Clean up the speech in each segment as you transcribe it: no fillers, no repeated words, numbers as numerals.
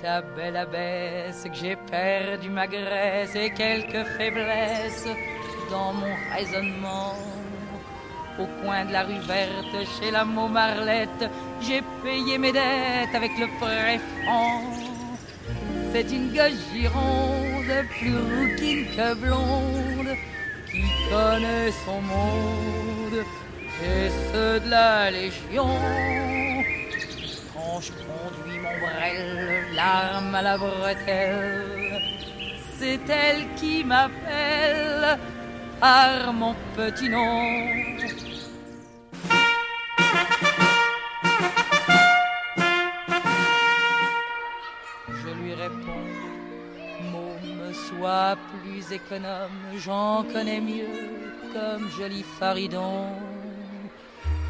ta belle abbesse, que j'ai perdu ma graisse et quelques faiblesses dans mon raisonnement. Au coin de la rue verte, chez la Montmarlette, j'ai payé mes dettes avec le prêt franc. C'est une gosse gironde, plus rouquine que blonde, qui connaît son monde et ceux de la Légion. Quand je conduis mon brel, l'arme à la bretelle, c'est elle qui m'appelle par mon petit nom. Je lui réponds, môme, sois plus économe, j'en connais mieux comme joli faridon.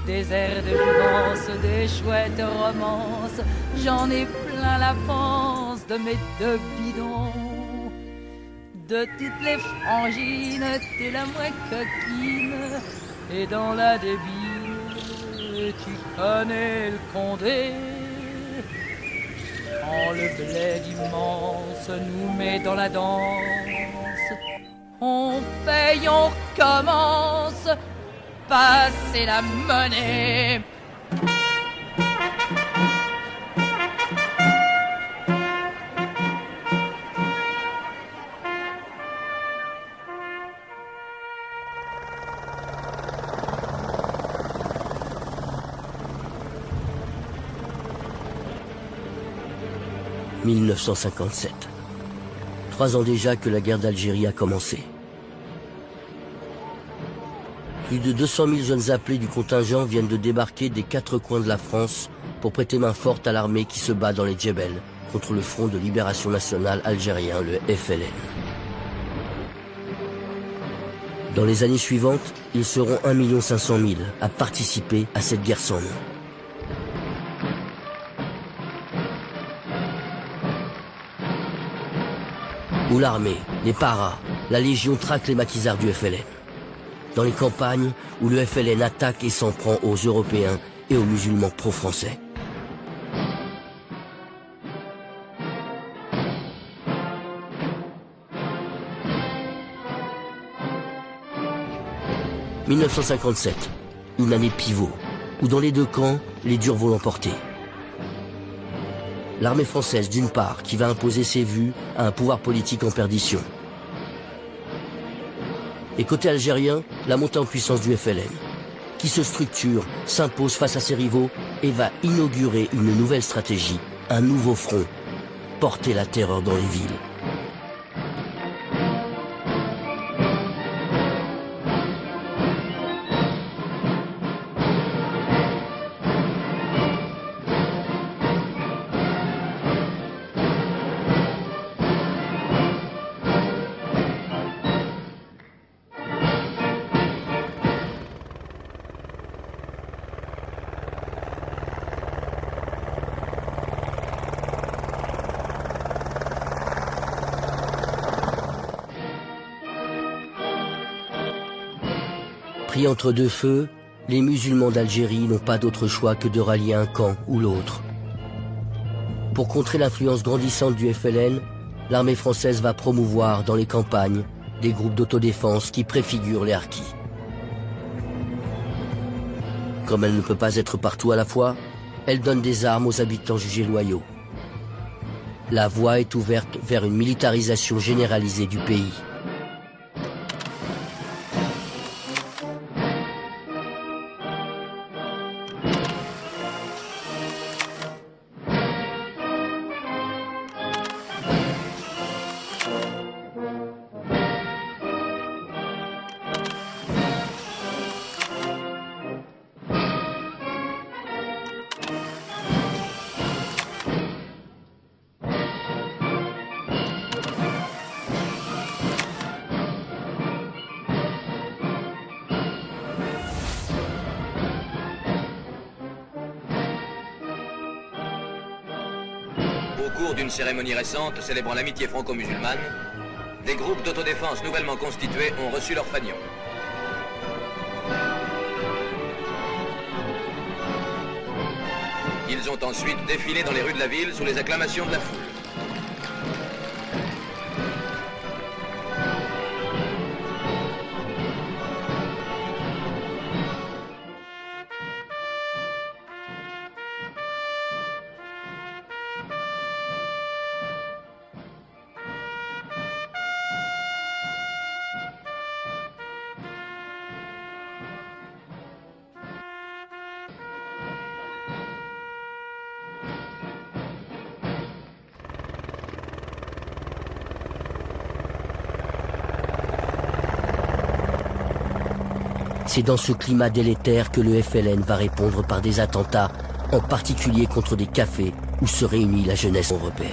Des airs de jouvence, des chouettes romances, j'en ai plein la panse de mes deux bidons. De toutes les frangines, t'es la moins coquine, et dans la débine, tu connais le Condé. Quand le bled immense nous met dans la danse, on paye, on recommence, passer la monnaie. « 1957. 3 ans déjà que la guerre d'Algérie a commencé. Plus de 200 000 jeunes appelés du contingent viennent de débarquer des 4 coins de la France pour prêter main forte à l'armée qui se bat dans les Djebel contre le Front de Libération Nationale algérien, le FLN. Dans les années suivantes, ils seront 1 500 000 à participer à cette guerre sans nom. Où l'armée, les paras, la Légion traquent les maquisards du FLN. Dans les campagnes où le FLN attaque et s'en prend aux Européens et aux musulmans pro-français. « 1957, une année pivot, où dans les deux camps, les durs vont l'emporter. L'armée française, d'une part, qui va imposer ses vues à un pouvoir politique en perdition. Et côté algérien, la montée en puissance du FLN, qui se structure, s'impose face à ses rivaux et va inaugurer une nouvelle stratégie, un nouveau front, porter la terreur dans les villes. Pris entre deux feux, les musulmans d'Algérie n'ont pas d'autre choix que de rallier un camp ou l'autre. Pour contrer l'influence grandissante du FLN, l'armée française va promouvoir dans les campagnes des groupes d'autodéfense qui préfigurent les harkis. Comme elle ne peut pas être partout à la fois, elle donne des armes aux habitants jugés loyaux. La voie est ouverte vers une militarisation généralisée du pays. Au cours d'une cérémonie récente célébrant l'amitié franco-musulmane, des groupes d'autodéfense nouvellement constitués ont reçu leur fanion. Ils ont ensuite défilé dans les rues de la ville sous les acclamations de la foule. C'est dans ce climat délétère que le FLN va répondre par des attentats, en particulier contre des cafés où se réunit la jeunesse européenne.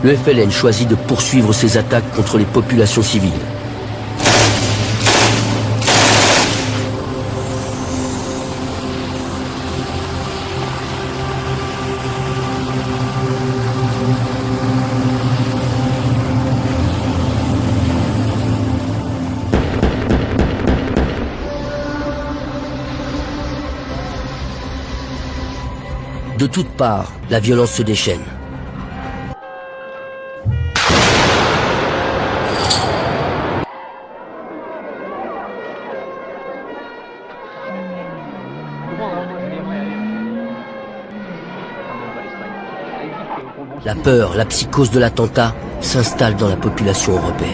Le FLN choisit de poursuivre ses attaques contre les populations civiles. De toutes parts, la violence se déchaîne. La peur, la psychose de l'attentat s'installe dans la population européenne.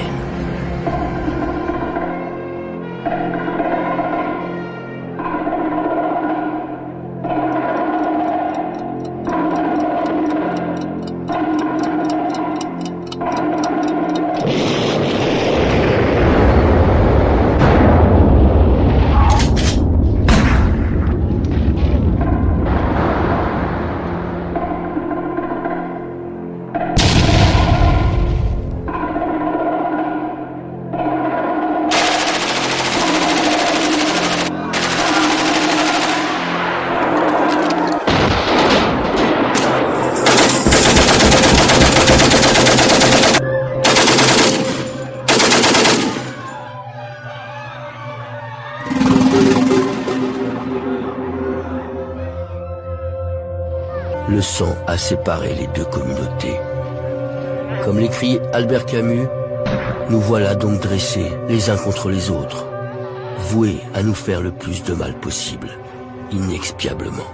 Le sang a séparé les deux communautés. Comme l'écrit Albert Camus, nous voilà donc dressés les uns contre les autres, voués à nous faire le plus de mal possible, inexpiablement.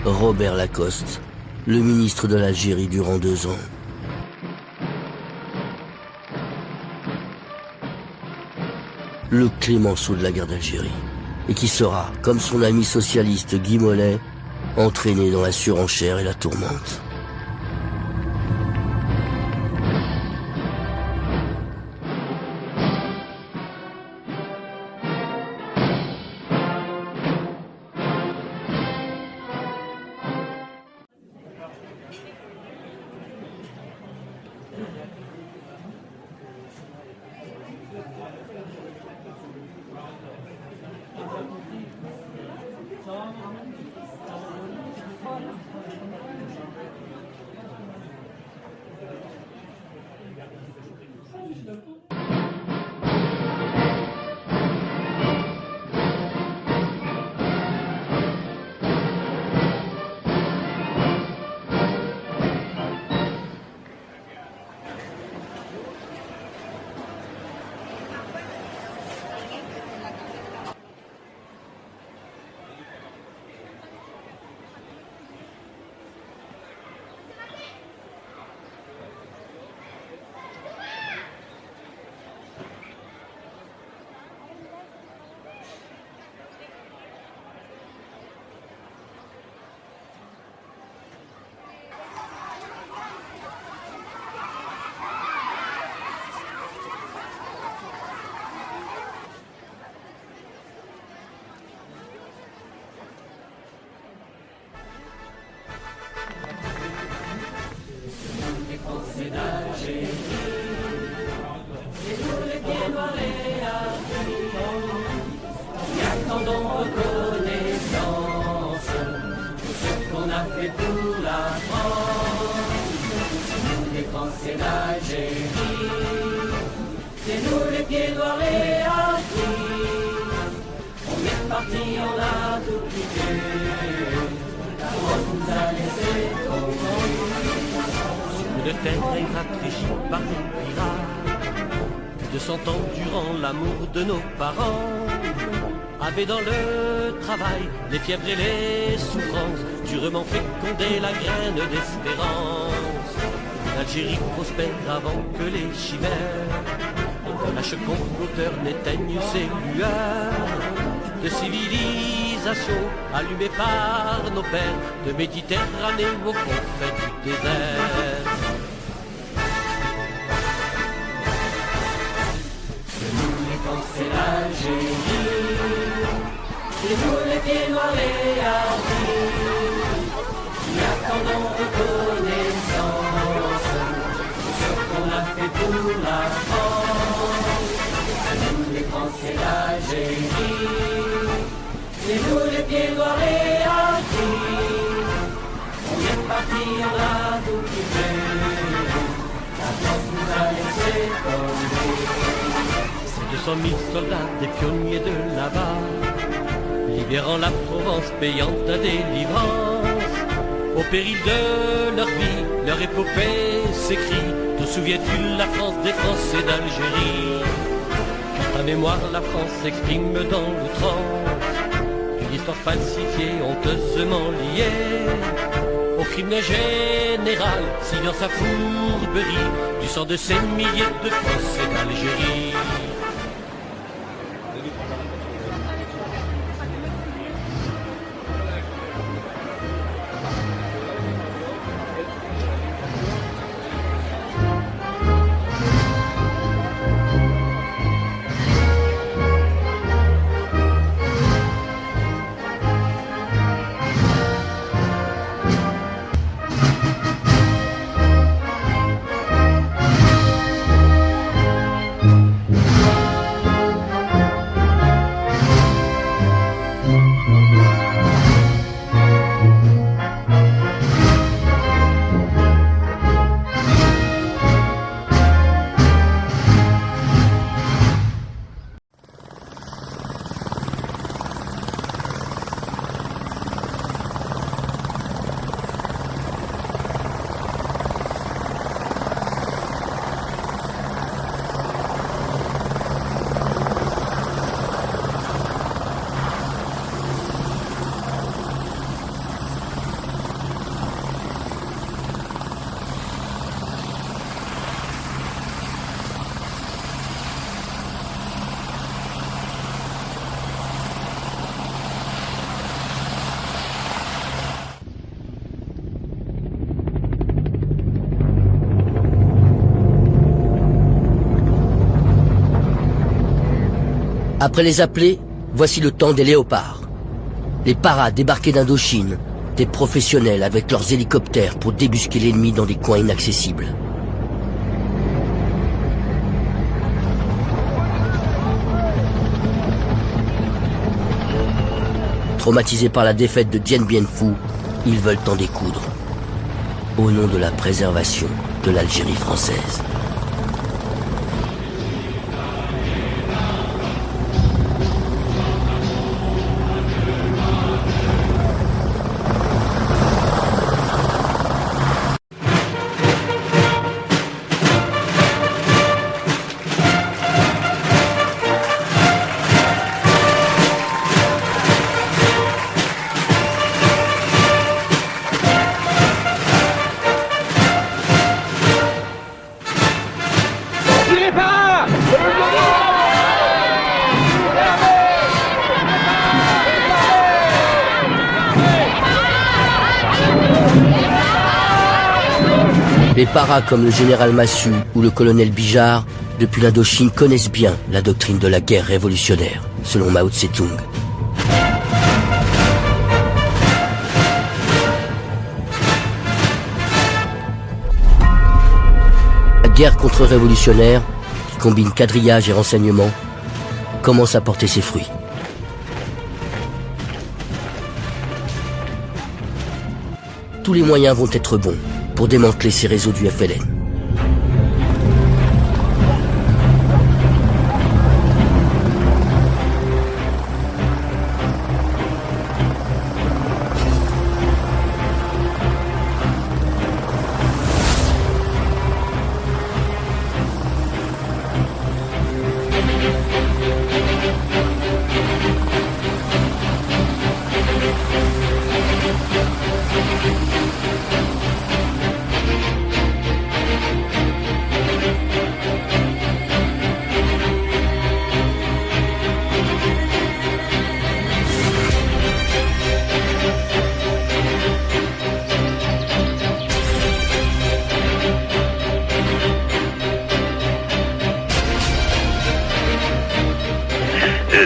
Robert Lacoste, le ministre de l'Algérie durant 2 ans. Le Clémenceau de la guerre d'Algérie, et qui sera, comme son ami socialiste Guy Mollet, entraîné dans la surenchère et la tourmente. parti, on a tout quitté. La France nous a laissé tomber. Sur de terre ingrate régie par les pirates, 200 ans durant l'amour de nos parents, avait dans le travail les fièvres et les souffrances, durement fécondé la graine d'espérance. L'Algérie prospère avant que les chimères de lâches comploteurs n'éteignent ses lueurs de civilisation allumée par nos pères, de Méditerranée aux confins du désert. C'est nous les Français, l'Algérie, c'est nous les pieds noirs et hardis, qui attendons reconnaissance pour ce qu'on a fait pour la France. C'est nous les Français, l'Algérie, c'est nous les pieds noirs et hardis. On est parti, on a tout quitté. La France nous a laissé tomber. 200 000 soldats, des pionniers de là-bas, libérant la Provence, payant ta délivrance. Au péril de leur vie, leur épopée s'écrit. Te souviens-tu la France des Français d'Algérie? Car ta mémoire, la France s'exprime dans l'outrance d'une histoire falsifiée, honteusement liée au crime général, signant sa fourberie du sang de ces milliers de Français d'Algérie. Après les appelés, voici le temps des léopards. Les paras débarqués d'Indochine, des professionnels avec leurs hélicoptères pour débusquer l'ennemi dans des coins inaccessibles. Traumatisés par la défaite de Dien Bien Phu, ils veulent en découdre. Au nom de la préservation de l'Algérie française. Les paras comme le général Massu ou le colonel Bijard, depuis l'Indochine, connaissent bien la doctrine de la guerre révolutionnaire, selon Mao Tse-tung. La guerre contre-révolutionnaire, qui combine quadrillage et renseignement, commence à porter ses fruits. Tous les moyens vont être bons pour démanteler ces réseaux du FLN.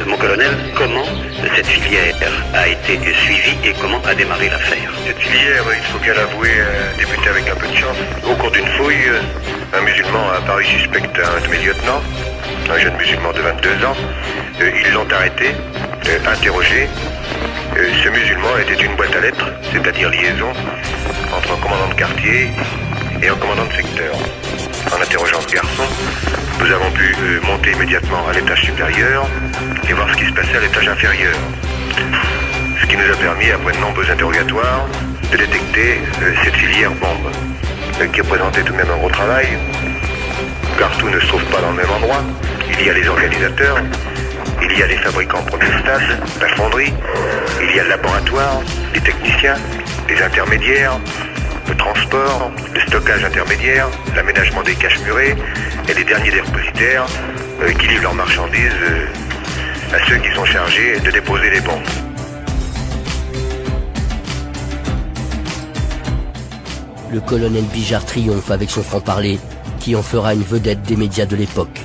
Mon colonel, comment cette filière a été suivie et comment a démarré l'affaire? Cette filière, il faut bien l'avouer, a débuté avec un peu de chance. Au cours d'une fouille, un musulman a apparu suspect un de mes lieutenants, un jeune musulman de 22 ans. Ils l'ont arrêté, interrogé. Ce musulman était une boîte à lettres, c'est-à-dire liaison entre un commandant de quartier et un commandant de secteur. En interrogeant ce garçon, nous avons pu monter immédiatement à l'étage supérieur et voir ce qui se passait à l'étage inférieur. Ce qui nous a permis, après de nombreux interrogatoires, de détecter cette filière bombe, qui représentait tout de même un gros travail, car tout ne se trouve pas dans le même endroit. Il y a les organisateurs, il y a les fabricants au premier stade, la fonderie, il y a le laboratoire, les techniciens, les intermédiaires, le transport, le stockage intermédiaire, l'aménagement des caches murées et les derniers dépositaires qui livrent leurs marchandises à ceux qui sont chargés de déposer les bombes. Le colonel Bijard triomphe avec son franc-parler, qui en fera une vedette des médias de l'époque.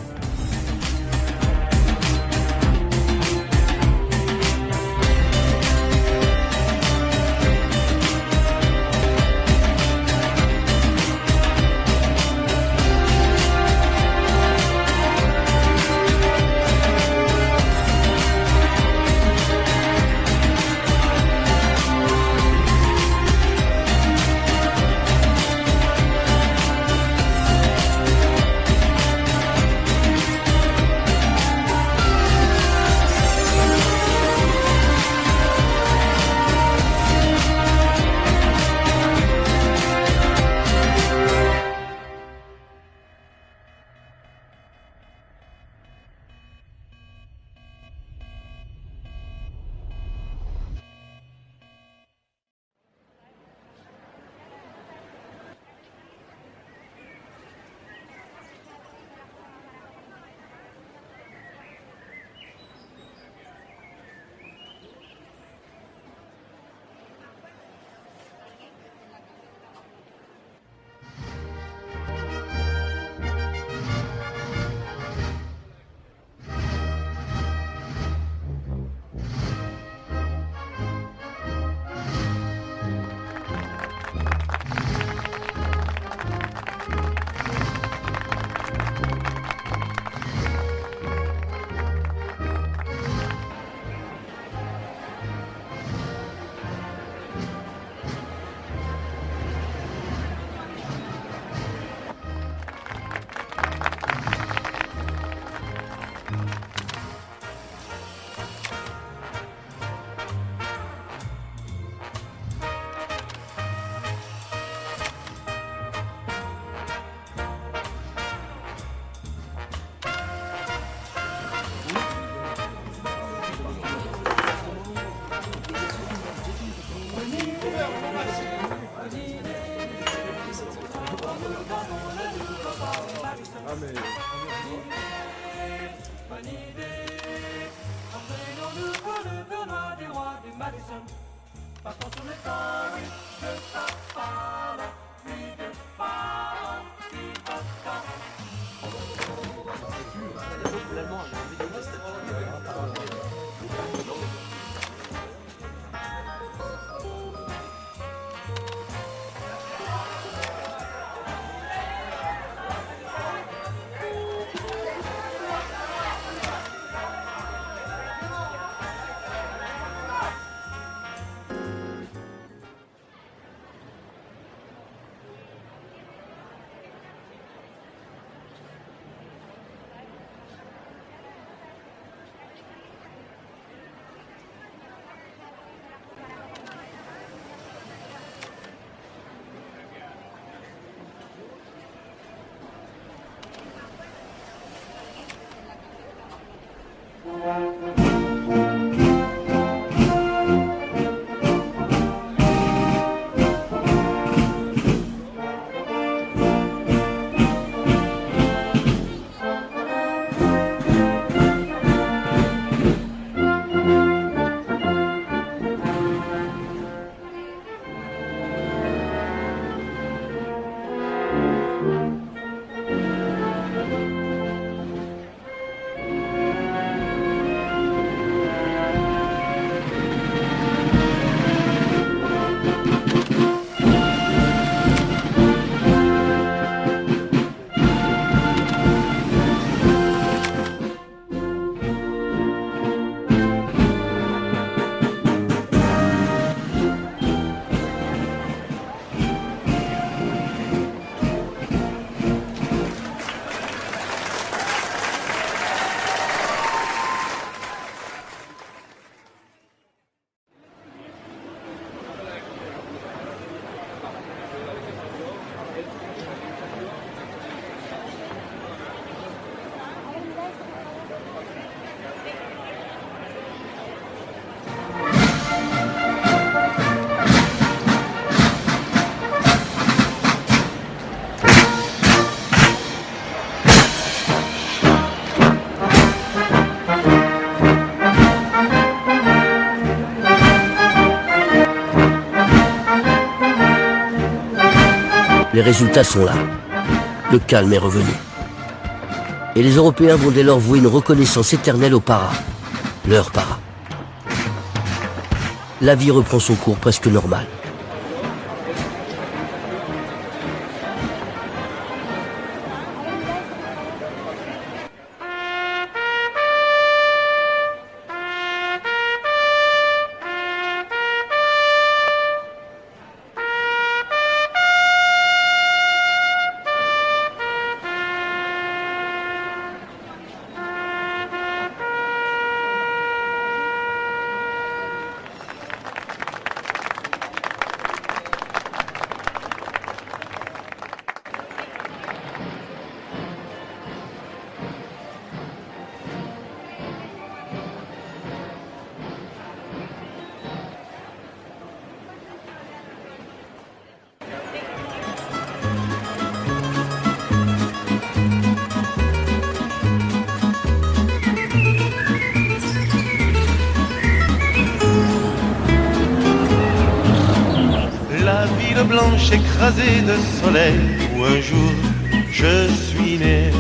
Les résultats sont là. Le calme est revenu. Et les Européens vont dès lors vouer une reconnaissance éternelle aux paras. Leurs paras. La vie reprend son cours presque normal. Blanche écrasée de soleil où un jour je suis né.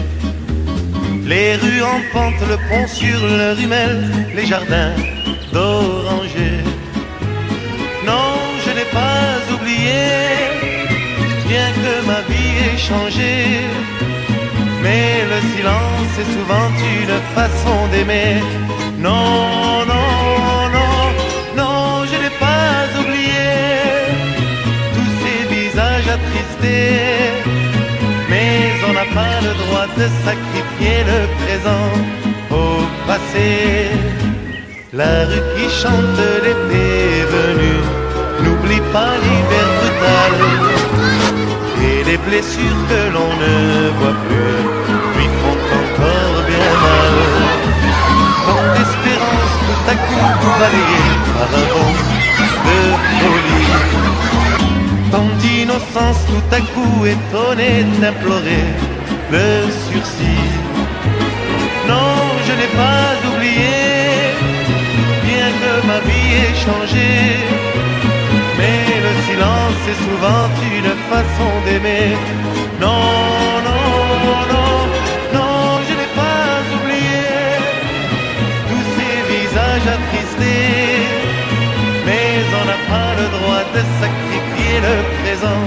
Les rues en pente, le pont sur le Rumel, les jardins d'orangers. Non, je n'ai pas oublié, bien que ma vie ait changé. Mais le silence est souvent une façon d'aimer. Non, non, non, non, je n'ai pas oublié attristé, mais on n'a pas le droit de sacrifier le présent au passé. La rue qui chante l'été est venue, n'oublie pas l'hiver brutal, et les blessures que l'on ne voit plus lui font encore bien mal. Tant d'espérance tout à coup balayée par un vent de folie, tant d'innocence tout à coup étonnée d'implorer le sursis. Non, je n'ai pas oublié, bien que ma vie ait changé. Mais le silence est souvent une façon d'aimer. Non, non, non, non, je n'ai pas oublié tous ces visages attristés. Mais on n'a pas le droit de sacrifier le présent.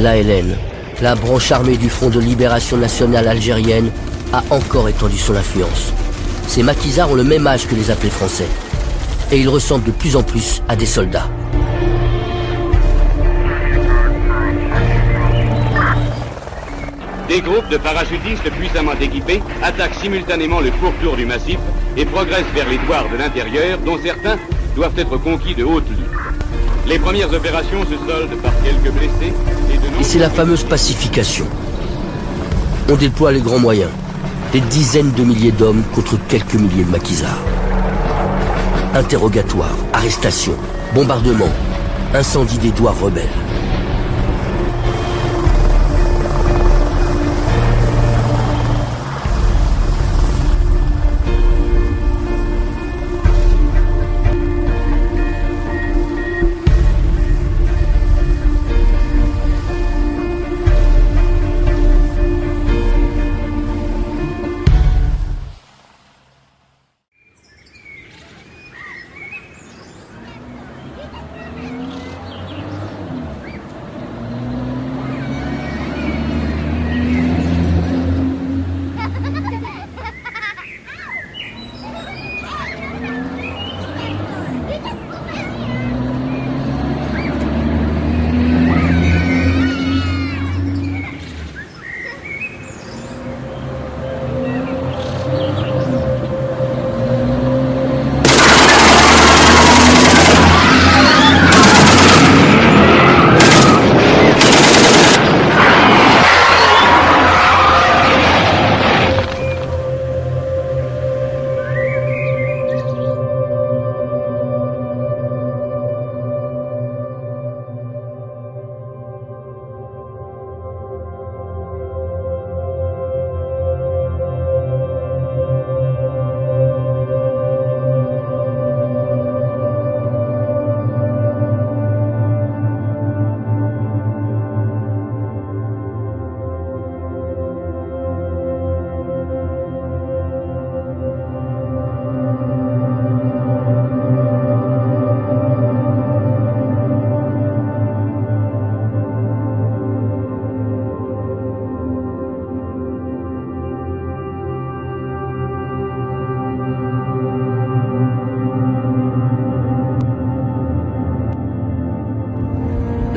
L'ALN, la branche armée du Front de Libération Nationale Algérienne, a encore étendu son influence. Ces maquisards ont le même âge que les appelés français. Et ils ressemblent de plus en plus à des soldats. Des groupes de parachutistes puissamment équipés attaquent simultanément le pourtour du massif et progressent vers les douars de l'intérieur, dont certains doivent être conquis de haute lutte. Les premières opérations se soldent par quelques blessés et c'est la fameuse pacification. On déploie les grands moyens. Des dizaines de milliers d'hommes contre quelques milliers de maquisards. Interrogatoires, arrestations, bombardements, incendie des douars rebelles.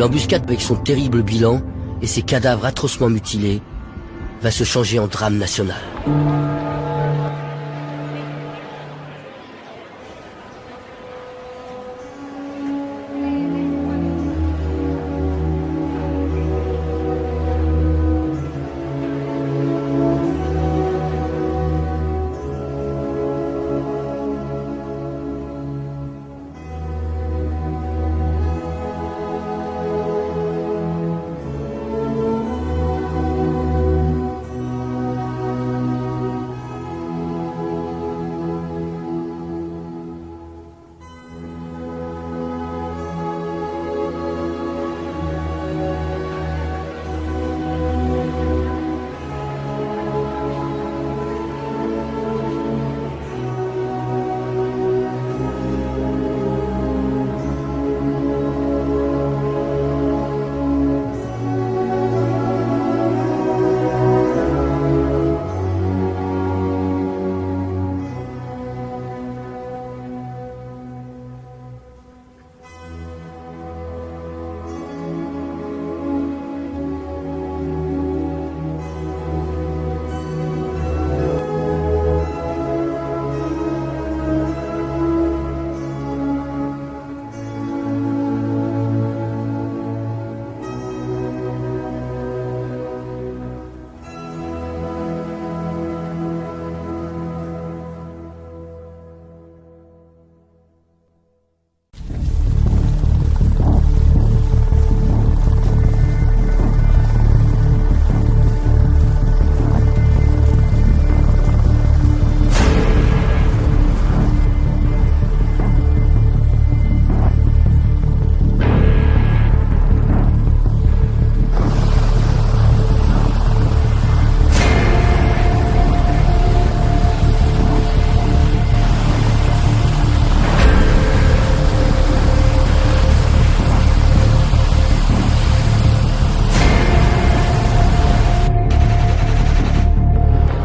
L'embuscade, avec son terrible bilan et ses cadavres atrocement mutilés, va se changer en drame national.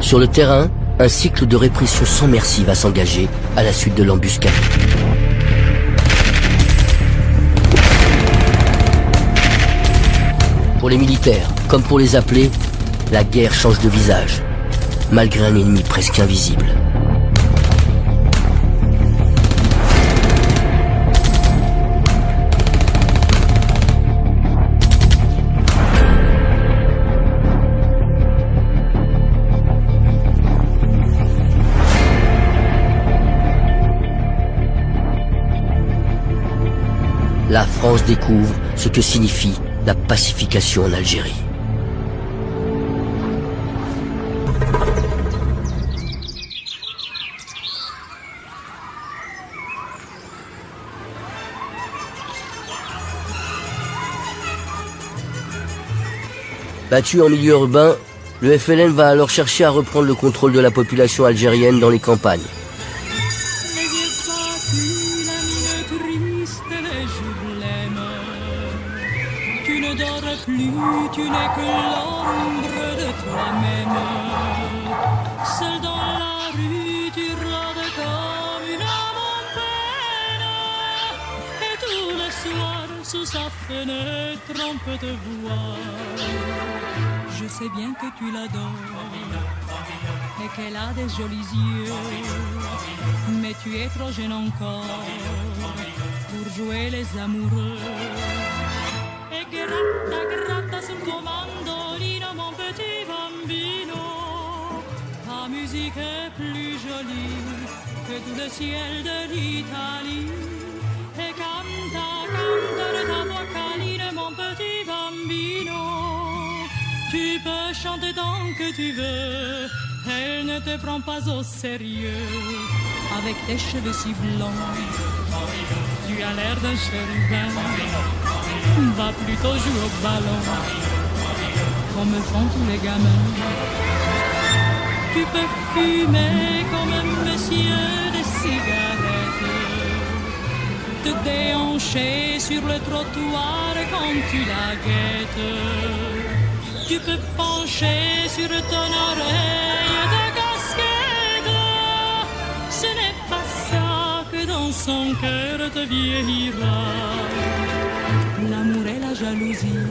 Sur le terrain, un cycle de répression sans merci va s'engager à la suite de l'embuscade. Pour les militaires, comme pour les appelés, la guerre change de visage, malgré un ennemi presque invisible. La France découvre ce que signifie la pacification en Algérie. Battu en milieu urbain, le FLN va alors chercher à reprendre le contrôle de la population algérienne dans les campagnes. Tu n'es que l'ombre de toi-même. Seul dans la rue, tu rôdes comme une âme en peine. Et tout le soir, sous sa fenêtre, on peut te voir. Je sais bien que tu l'adores et qu'elle a des jolis yeux. Mais tu es trop jeune encore pour jouer les amoureux. Gratta, gratta sul tuo mandolino, mon petit bambino. Ta musique est plus jolie que tout le ciel de l'Italie. Et canta, canta de ta voix câline, mon petit bambino. Tu peux chanter tant que tu veux, elle ne te prend pas au sérieux. Avec tes cheveux si blancs, tu as l'air d'un chérubin. Va plutôt jouer au ballon, comme font tous les gamins. Tu peux fumer comme un monsieur des cigarettes, te déhancher sur le trottoir quand tu la guettes. Tu peux pencher sur ton oreille de casquette. Ce n'est pas ça que dans son cœur te vieillira. L'amour et la jalousie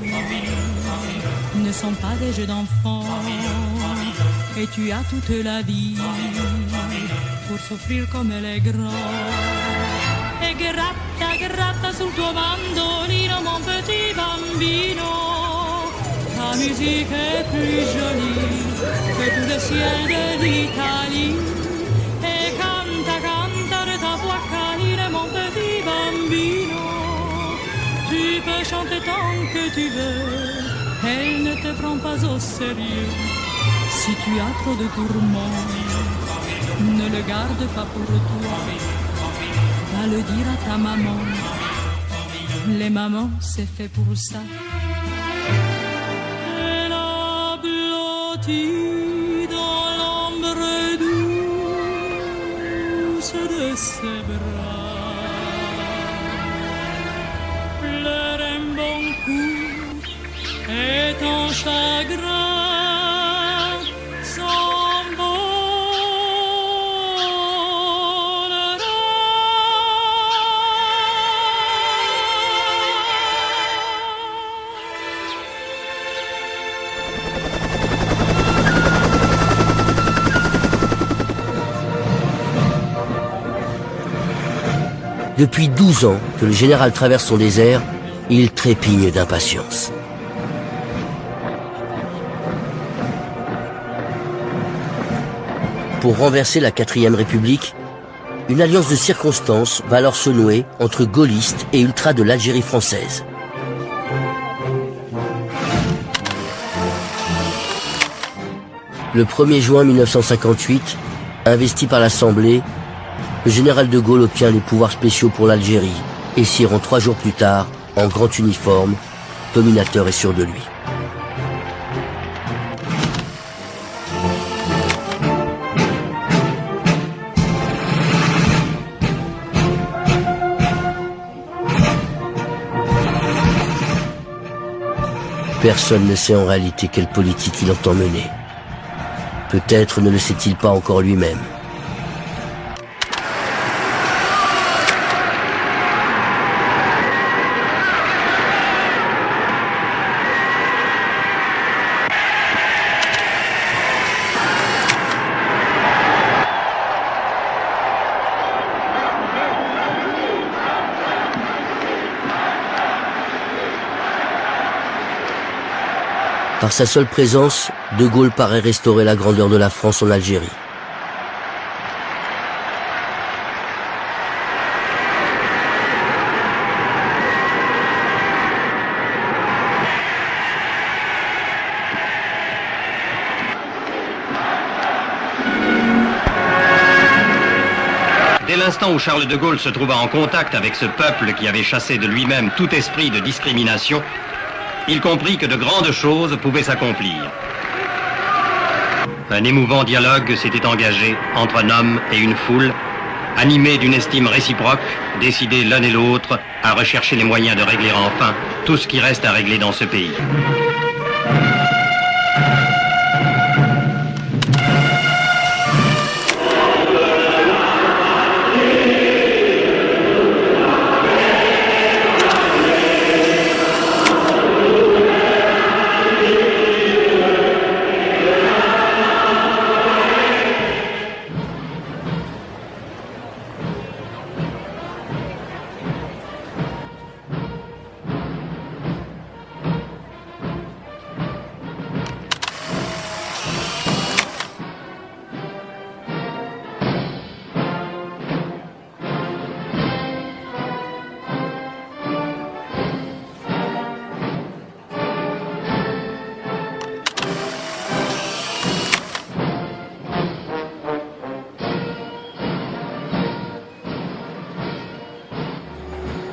ne sont pas des jeux d'enfants. Et tu as toute la vie pour souffrir comme les grands. E gratta, gratta sul tuo mandolino, mon petit bambino. Ta musique est plus jolie que tout le ciel de l'Italie. E canta, canta de ta voix câline, mon petit bambino. Tu peux chanter tant que tu veux, elle ne te prend pas au sérieux. Si tu as trop de tourments, ne le garde pas pour toi. Va le dire à ta maman, les mamans c'est fait pour ça. Elle a blotti dans l'ombre douce de ses bras. Et ton chagrin s'envolera. Depuis 12 ans que le général traverse son désert, il trépigne d'impatience. Pour renverser la 4e République, une alliance de circonstances va alors se nouer entre gaullistes et ultras de l'Algérie française. Le 1er juin 1958, investi par l'Assemblée, le général de Gaulle obtient les pouvoirs spéciaux pour l'Algérie et s'y rend 3 jours plus tard, en grand uniforme, dominateur et sûr de lui. Personne ne sait en réalité quelle politique il entend mener. Peut-être ne le sait-il pas encore lui-même. Par sa seule présence, De Gaulle paraît restaurer la grandeur de la France en Algérie. Dès l'instant où Charles de Gaulle se trouva en contact avec ce peuple qui avait chassé de lui-même tout esprit de discrimination, il comprit que de grandes choses pouvaient s'accomplir. Un émouvant dialogue s'était engagé entre un homme et une foule, animés d'une estime réciproque, décidés l'un et l'autre à rechercher les moyens de régler enfin tout ce qui reste à régler dans ce pays.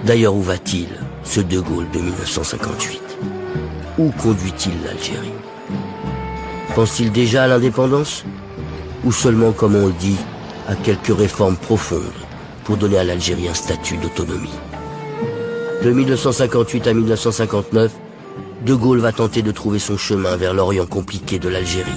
D'ailleurs, où va-t-il, ce De Gaulle de 1958? Où conduit-il l'Algérie? Pense-t-il déjà à l'indépendance? Ou seulement, comme on le dit, à quelques réformes profondes pour donner à l'Algérie un statut d'autonomie? De 1958 à 1959, De Gaulle va tenter de trouver son chemin vers l'Orient compliqué de l'Algérie.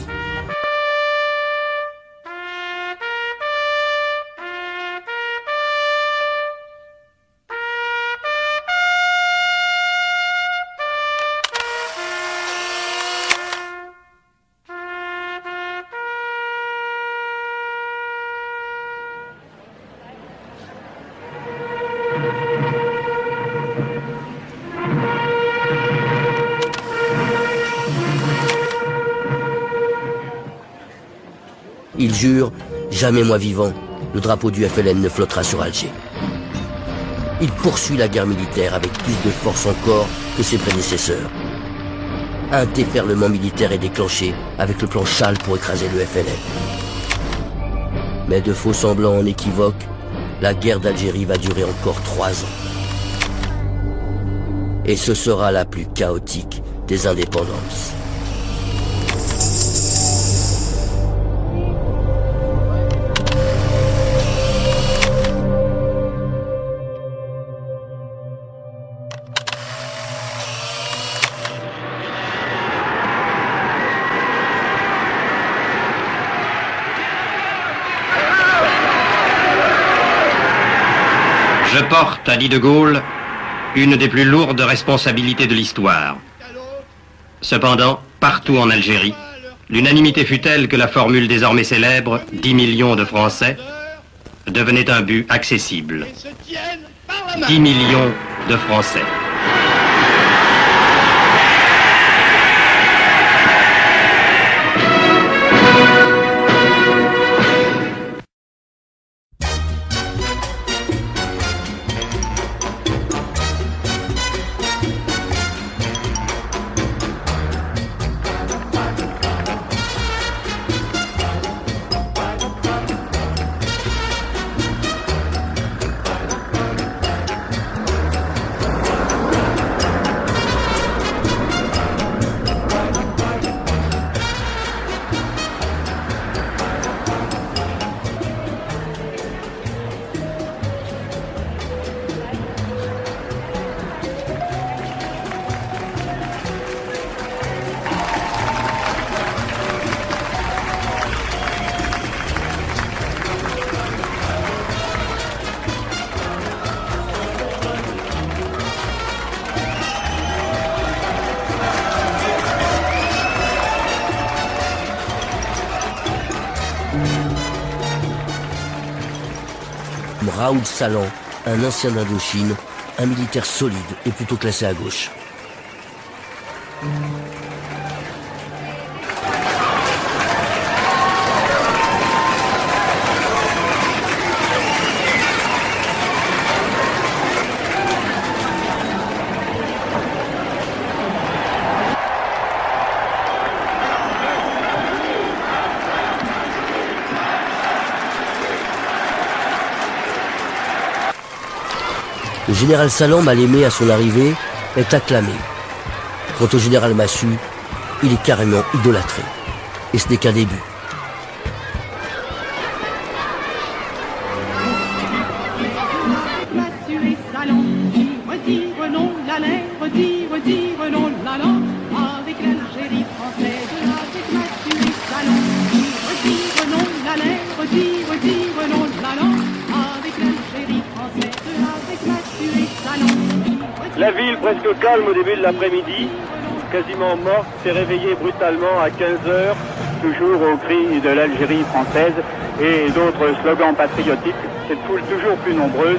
Il jure, jamais moi vivant, le drapeau du FLN ne flottera sur Alger. Il poursuit la guerre militaire avec plus de force encore que ses prédécesseurs. Un déferlement militaire est déclenché avec le plan Châle pour écraser le FLN. Mais de faux semblants en équivoque, la guerre d'Algérie va durer encore 3 ans. Et ce sera la plus chaotique des indépendances. Je porte, a dit De Gaulle, une des plus lourdes responsabilités de l'histoire. Cependant, partout en Algérie, l'unanimité fut telle que la formule désormais célèbre « 10 millions de Français » devenait un but accessible. 10 millions de Français. Raoul Salan, un ancien d'Indochine, un militaire solide et plutôt classé à gauche. Le général Salan, mal aimé à son arrivée, est acclamé. Quant au général Massu, il est carrément idolâtré. Et ce n'est qu'un début. Massu et Salan, redire non la l'air, redire non la langue, avec l'Algérie française, avec Massu et Salan, redire non la l'air, redire non la langue, avec l'Algérie française, avec Massu et Salan. La ville presque calme au début de l'après-midi, quasiment morte, s'est réveillée brutalement à 15h, toujours au cri de l'Algérie française et d'autres slogans patriotiques. Cette foule toujours plus nombreuse.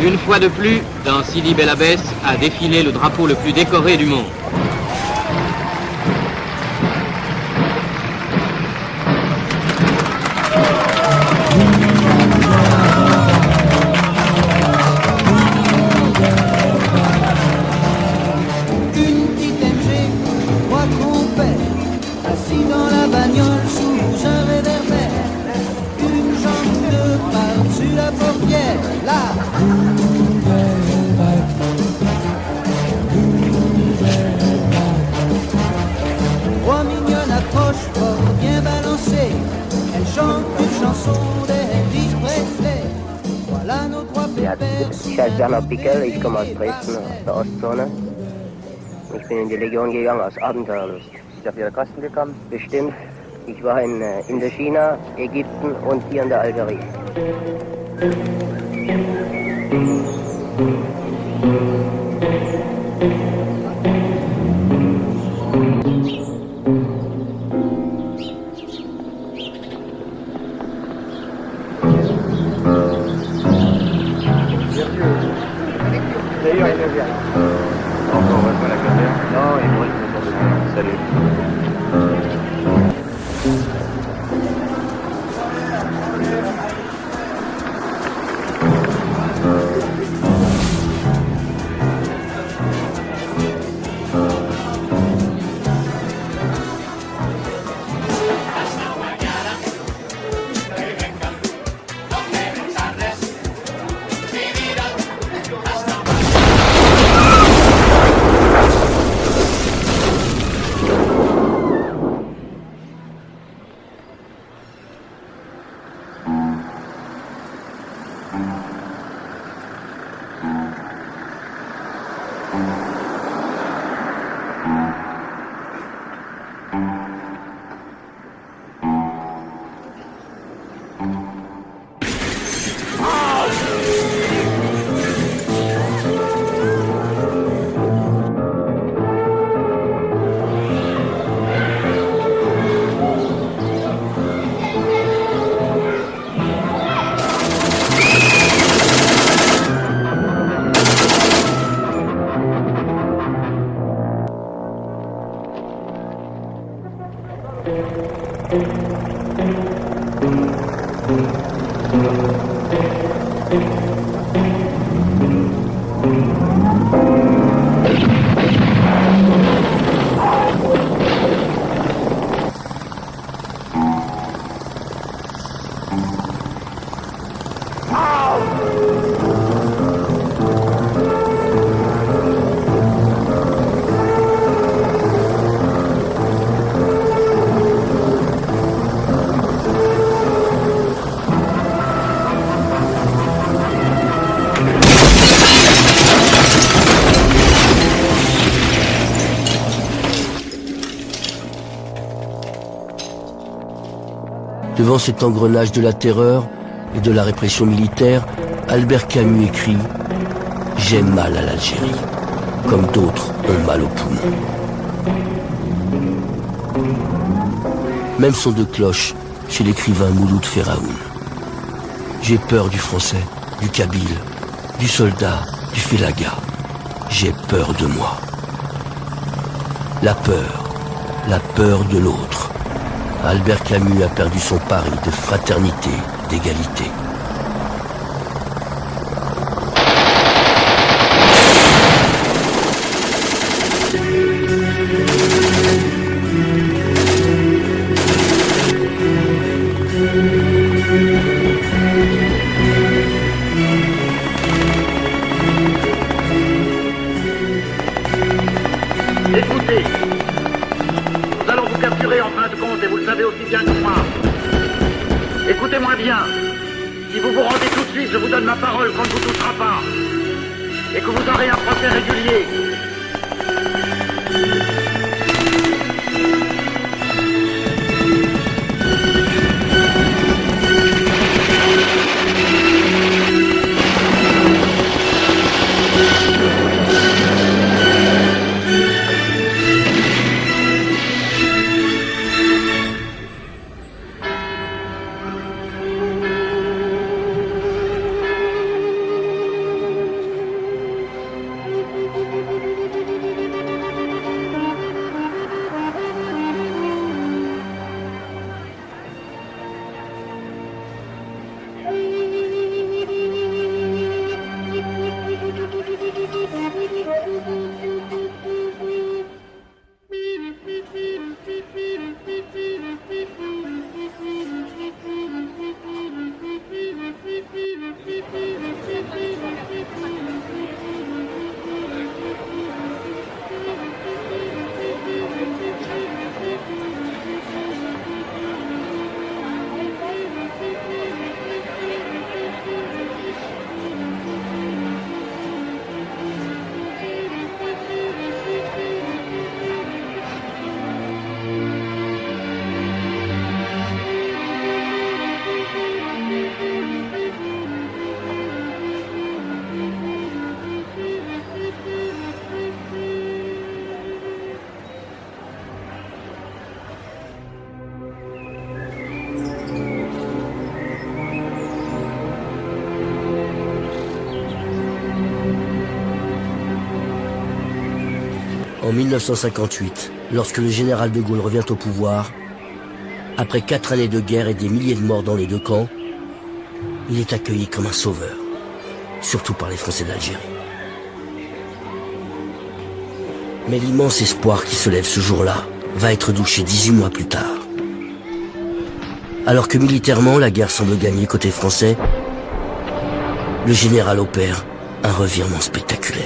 Une fois de plus, dans Sidi Bel Abbès a défilé le drapeau le plus décoré du monde. Ich heiße Werner Pickel, ich komme aus Dresden, aus der Ostzone. Ich bin in die Legion gegangen aus Abenteuerlust. Sind Sie auf Ihre Kosten gekommen? Bestimmt. Ich war in Indochina, Ägypten und hier in der Algerie. Devant cet engrenage de la terreur et de la répression militaire, Albert Camus écrit « J'ai mal à l'Algérie, comme d'autres ont mal au poumon ». Même son de cloche chez l'écrivain Mouloud Feraoun. J'ai peur du français, du kabyle, du soldat, du félaga. J'ai peur de moi. La peur de l'autre. Albert Camus a perdu son pari de fraternité, d'égalité. Écoutez, nous allons vous capturer en fin de compte et vous le savez aussi bien que moi. Écoutez-moi bien. Si vous vous rendez tout de suite, je vous donne ma parole qu'on ne vous touchera pas. Et que vous aurez un procès régulier. En 1958, lorsque le général de Gaulle revient au pouvoir, après 4 années de guerre et des milliers de morts dans les deux camps, il est accueilli comme un sauveur, surtout par les Français d'Algérie. Mais l'immense espoir qui se lève ce jour-là va être douché 18 mois plus tard. Alors que militairement la guerre semble gagner côté français, le général opère un revirement spectaculaire.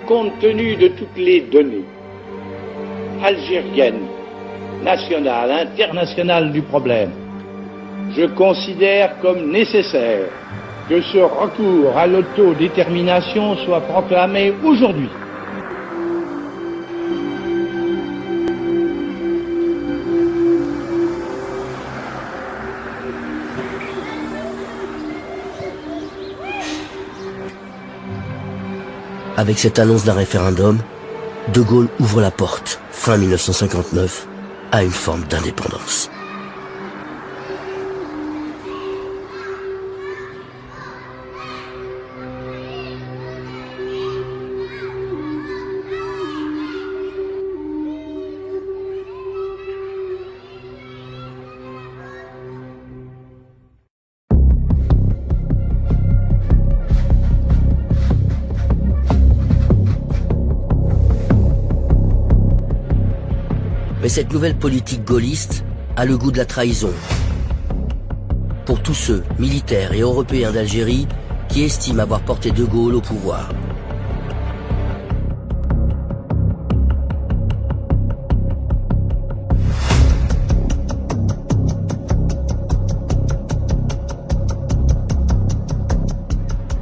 Compte tenu de toutes les données algériennes, nationales, internationales du problème, je considère comme nécessaire que ce recours à l'autodétermination soit proclamé aujourd'hui. Avec cette annonce d'un référendum, De Gaulle ouvre la porte, fin 1959, à une forme d'indépendance. Mais cette nouvelle politique gaulliste a le goût de la trahison. Pour tous ceux, militaires et européens d'Algérie, qui estiment avoir porté De Gaulle au pouvoir.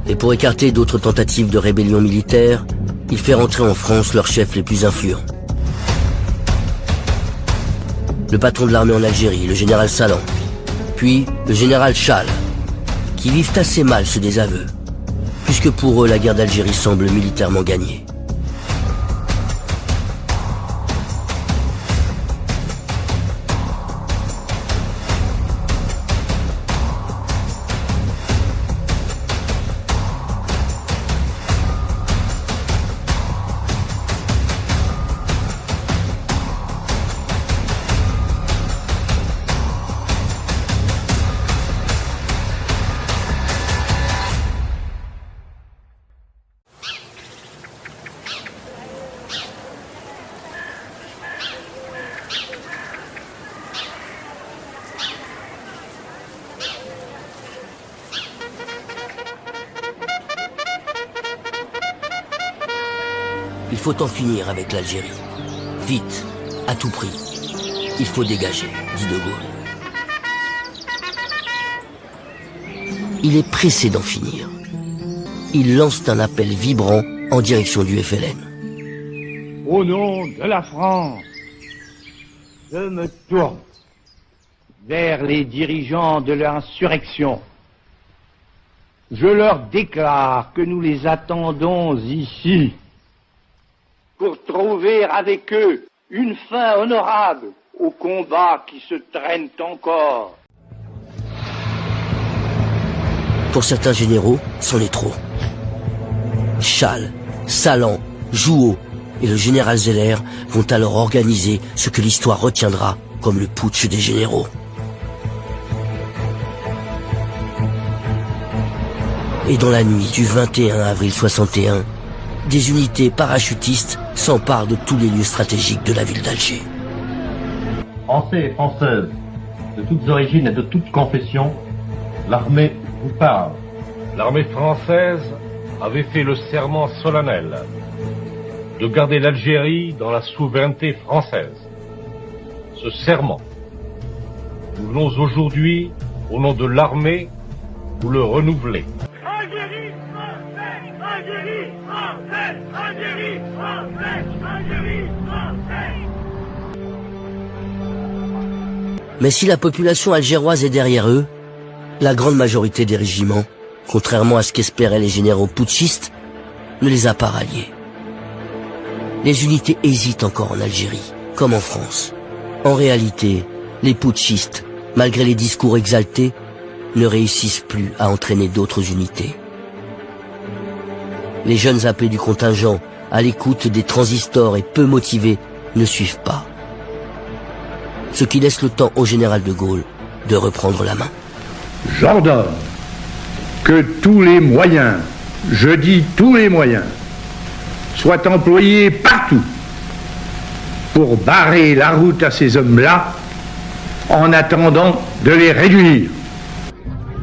Et pour écarter d'autres tentatives de rébellion militaire, il fait rentrer en France leurs chefs les plus influents. Le patron de l'armée en Algérie, le général Salan, puis le général Chal, qui vivent assez mal ce désaveu, puisque pour eux la guerre d'Algérie semble militairement gagnée. Il faut en finir avec l'Algérie. Vite, à tout prix. Il faut dégager, dit De Gaulle. Il est pressé d'en finir. Il lance un appel vibrant en direction du FLN. Au nom de la France, je me tourne vers les dirigeants de l'insurrection. Je leur déclare que nous les attendons ici pour trouver avec eux une fin honorable aux combats qui se traînent encore. Pour certains généraux, c'en est trop. Chal, Salan, Jouot et le général Zeller vont alors organiser ce que l'histoire retiendra comme le putsch des généraux. Et dans la nuit du 21 avril 61, des unités parachutistes s'emparent de tous les lieux stratégiques de la ville d'Alger. Français et Françaises, de toutes origines et de toutes confessions, l'armée vous parle. L'armée française avait fait le serment solennel de garder l'Algérie dans la souveraineté française. Ce serment, nous venons aujourd'hui, au nom de l'armée, vous le renouveler. Algérie française, Algérie française, Algérie française, Algérie française. Mais si la population algéroise est derrière eux, la grande majorité des régiments, contrairement à ce qu'espéraient les généraux putschistes, ne les a pas ralliés. Les unités hésitent encore en Algérie, comme en France. En réalité, les putschistes, malgré les discours exaltés, ne réussissent plus à entraîner d'autres unités. Les jeunes appelés du contingent, à l'écoute des transistors et peu motivés, ne suivent pas. Ce qui laisse le temps au général de Gaulle de reprendre la main. J'ordonne que tous les moyens, je dis tous les moyens, soient employés partout pour barrer la route à ces hommes-là en attendant de les réduire.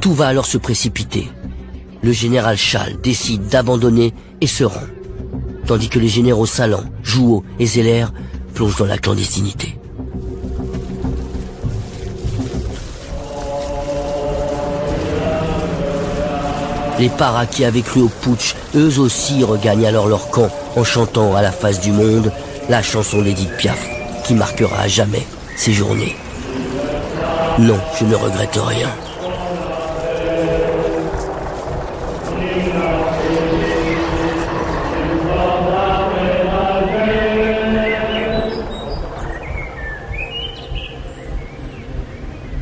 Tout va alors se précipiter. Le général Schall décide d'abandonner et se rend, tandis que les généraux Salan, Jouhaud et Zeller plongent dans la clandestinité. Les paras qui avaient cru au putsch, eux aussi regagnent alors leur camp en chantant à la face du monde la chanson d'Édith Piaf, qui marquera à jamais ces journées. Non, je ne regrette rien.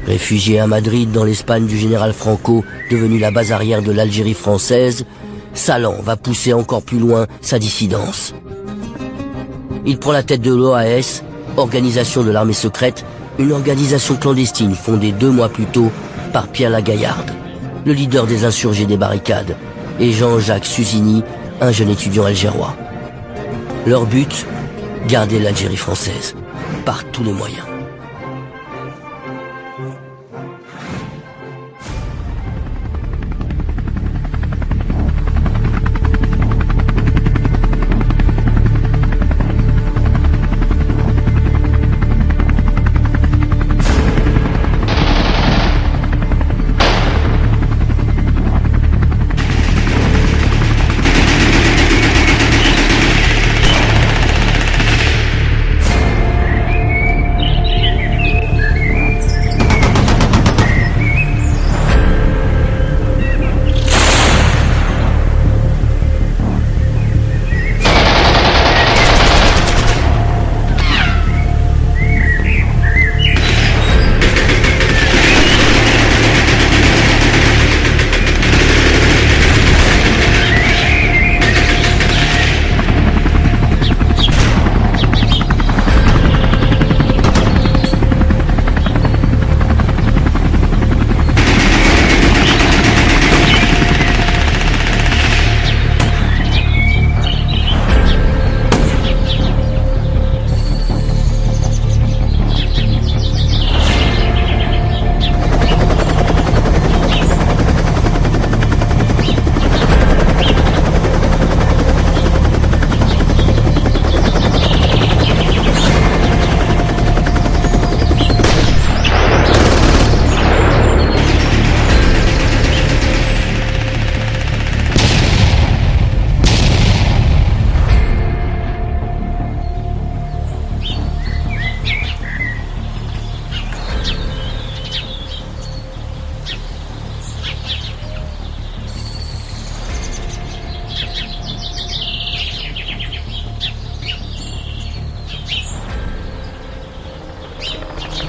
Réfugié à Madrid dans l'Espagne du général Franco, devenu la base arrière de l'Algérie française, Salan va pousser encore plus loin sa dissidence. Il prend la tête de l'OAS, organisation de l'armée secrète, une organisation clandestine fondée 2 mois plus tôt par Pierre Lagaillarde, le leader des insurgés des barricades, et Jean-Jacques Susini, un jeune étudiant algérois. Leur but, garder l'Algérie française, par tous les moyens.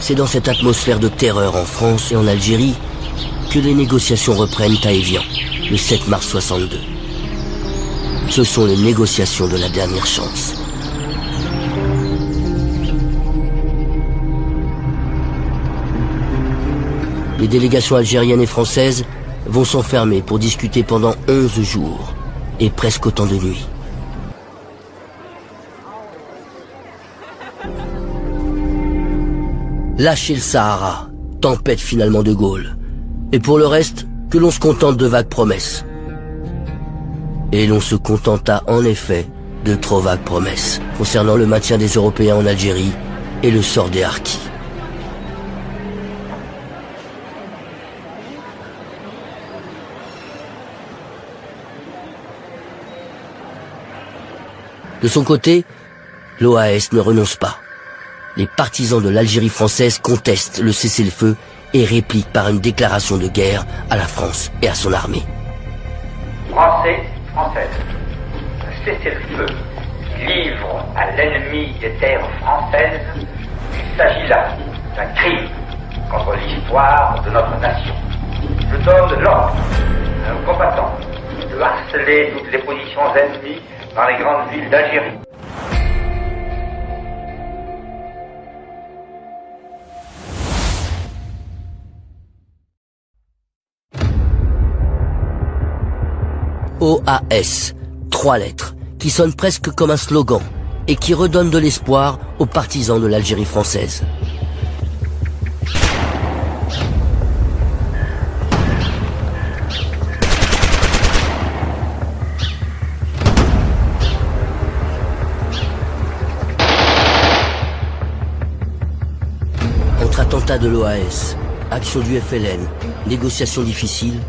C'est dans cette atmosphère de terreur en France et en Algérie que les négociations reprennent à Évian, le 7 mars 62. Ce sont les négociations de la dernière chance. Les délégations algériennes et françaises vont s'enfermer pour discuter pendant 11 jours et presque autant de nuits. Lâcher le Sahara, tempête finalement de Gaulle. Et pour le reste, que l'on se contente de vagues promesses. Et l'on se contenta en effet de trop vagues promesses concernant le maintien des Européens en Algérie et le sort des Harkis. De son côté, l'OAS ne renonce pas. Les partisans de l'Algérie française contestent le cessez-le-feu et répliquent par une déclaration de guerre à la France et à son armée. Français, Françaises, le cessez-le-feu livre à l'ennemi des terres françaises s'agit là d'un crime contre l'histoire de notre nation. Je donne l'ordre à nos combattants de harceler toutes les positions ennemies dans les grandes villes d'Algérie. OAS, 3 lettres, qui sonnent presque comme un slogan et qui redonnent de l'espoir aux partisans de l'Algérie française. Entre attentats de l'OAS, action du FLN, négociations difficiles,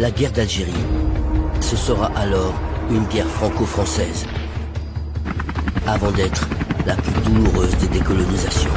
la guerre d'Algérie, ce sera alors une guerre franco-française, avant d'être la plus douloureuse des décolonisations.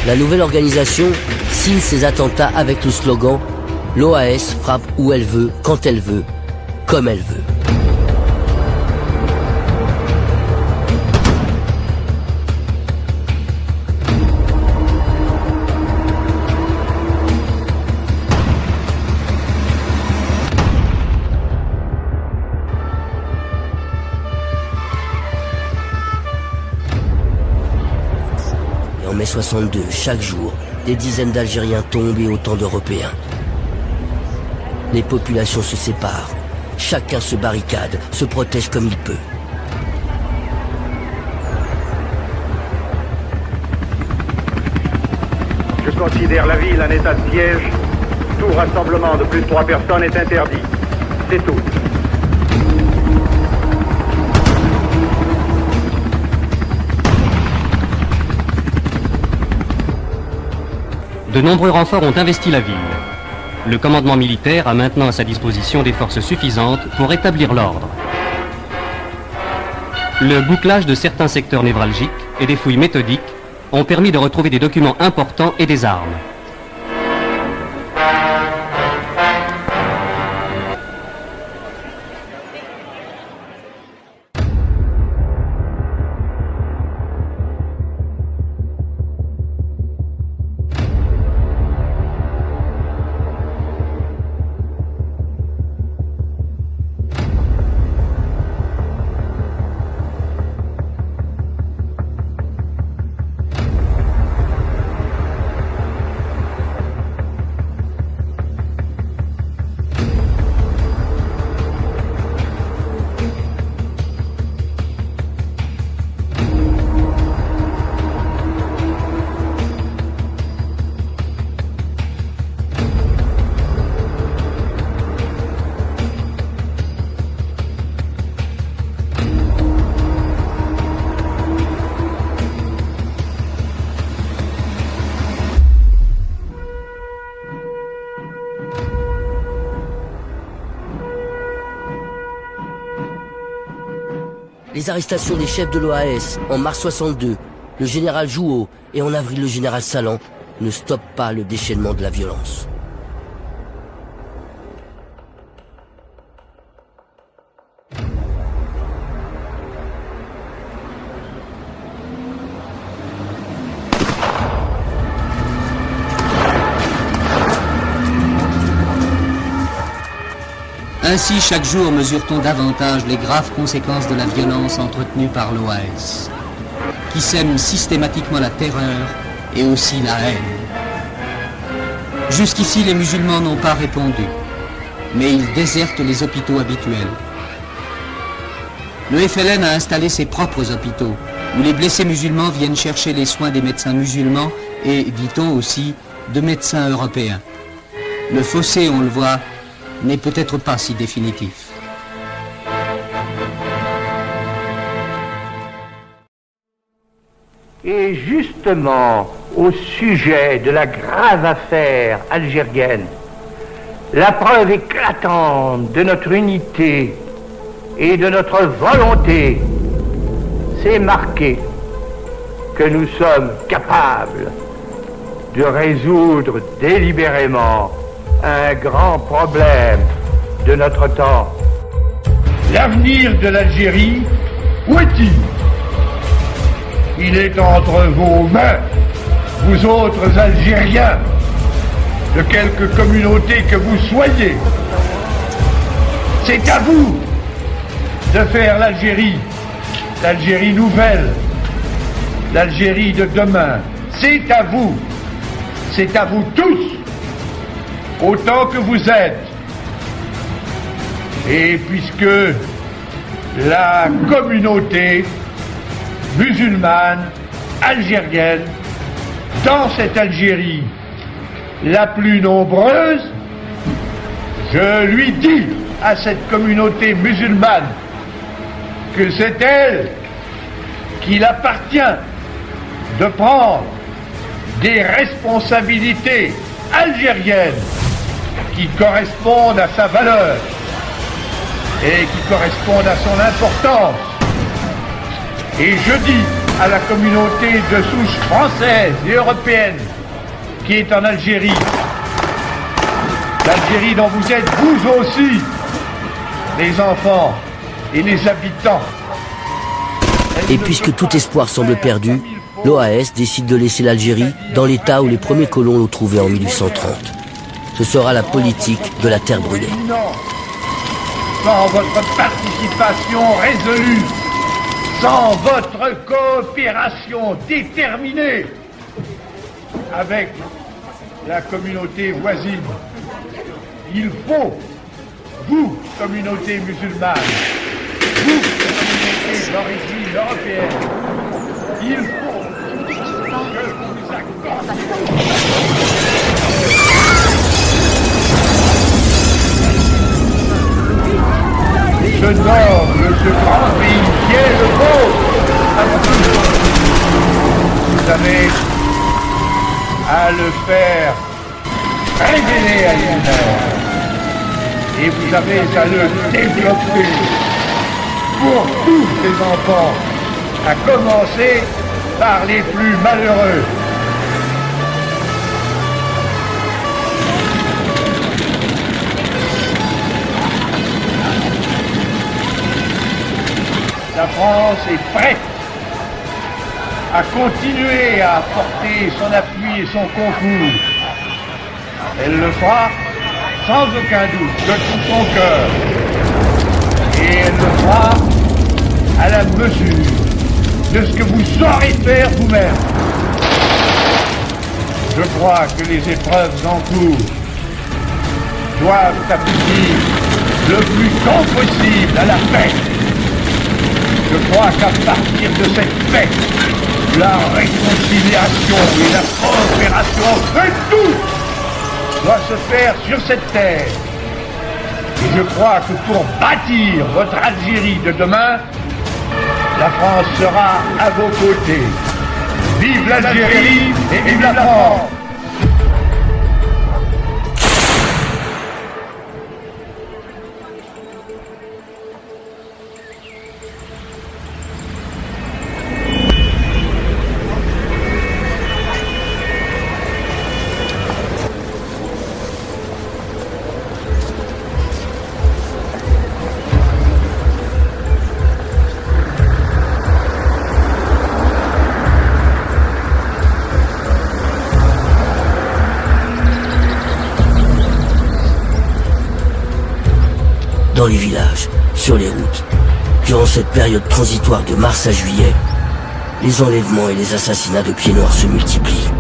La nouvelle organisation signe ses attentats avec le slogan « L'OAS frappe où elle veut, quand elle veut, comme elle veut ». En mai 62, chaque jour, des dizaines d'Algériens tombent et autant d'Européens. Les populations se séparent, chacun se barricade, se protège comme il peut. Je considère la ville en état de siège. Tout rassemblement de plus de 3 personnes est interdit. C'est tout. De nombreux renforts ont investi la ville. Le commandement militaire a maintenant à sa disposition des forces suffisantes pour établir l'ordre. Le bouclage de certains secteurs névralgiques et des fouilles méthodiques ont permis de retrouver des documents importants et des armes. Les arrestations des chefs de l'OAS en mars 62, le général Jouot et en avril le général Salan ne stoppent pas le déchaînement de la violence. Ainsi, chaque jour, mesure-t-on davantage les graves conséquences de la violence entretenue par l'OAS, qui sème systématiquement la terreur et aussi la haine. Jusqu'ici, les musulmans n'ont pas répondu, mais ils désertent les hôpitaux habituels. Le FLN a installé ses propres hôpitaux, où les blessés musulmans viennent chercher les soins des médecins musulmans et, dit-on aussi, de médecins européens. Le fossé, on le voit, n'est peut-être pas si définitif. Et justement, au sujet de la grave affaire algérienne, la preuve éclatante de notre unité et de notre volonté, c'est marqué que nous sommes capables de résoudre délibérément un grand problème de notre temps. L'avenir de l'Algérie, où est-il? Il est entre vos mains, vous autres Algériens, de quelque communauté que vous soyez. C'est à vous de faire l'Algérie nouvelle, l'Algérie de demain. C'est à vous tous, autant que vous êtes. Et puisque la communauté musulmane algérienne, dans cette Algérie la plus nombreuse, je lui dis à cette communauté musulmane que c'est elle qu'il appartient de prendre des responsabilités algériennes qui correspondent à sa valeur et qui correspondent à son importance. Et je dis à la communauté de souche française et européenne qui est en Algérie, l'Algérie dont vous êtes vous aussi, les enfants et les habitants. Et puisque tout espoir semble perdu, l'OAS décide de laisser l'Algérie dans l'état où les premiers colons l'ont trouvé en 1830. Ce sera la politique de la terre brûlée. Sans votre participation résolue, sans votre coopération déterminée avec la communauté voisine, il faut, vous, communauté musulmane, vous, communauté d'origine européenne, il faut que vous accordiez ce noble, ce grand pays qui est le vôtre à vous. Vous avez à le faire révéler à lui-même et vous avez à le développer pour tous ces enfants, à commencer par les plus malheureux. La France est prête à continuer à apporter son appui et son concours. Elle le fera sans aucun doute, de tout son cœur. Et elle le fera à la mesure de ce que vous saurez faire vous-même. Je crois que les épreuves en cours doivent aboutir le plus tôt possible à la paix. Je crois qu'à partir de cette paix, la réconciliation et la coopération de tous doit se faire sur cette terre. Et je crois que pour bâtir votre Algérie de demain, la France sera à vos côtés. Vive l'Algérie et vive la France! Dans les villages, sur les routes, durant cette période transitoire de mars à juillet, les enlèvements et les assassinats de pieds noirs se multiplient.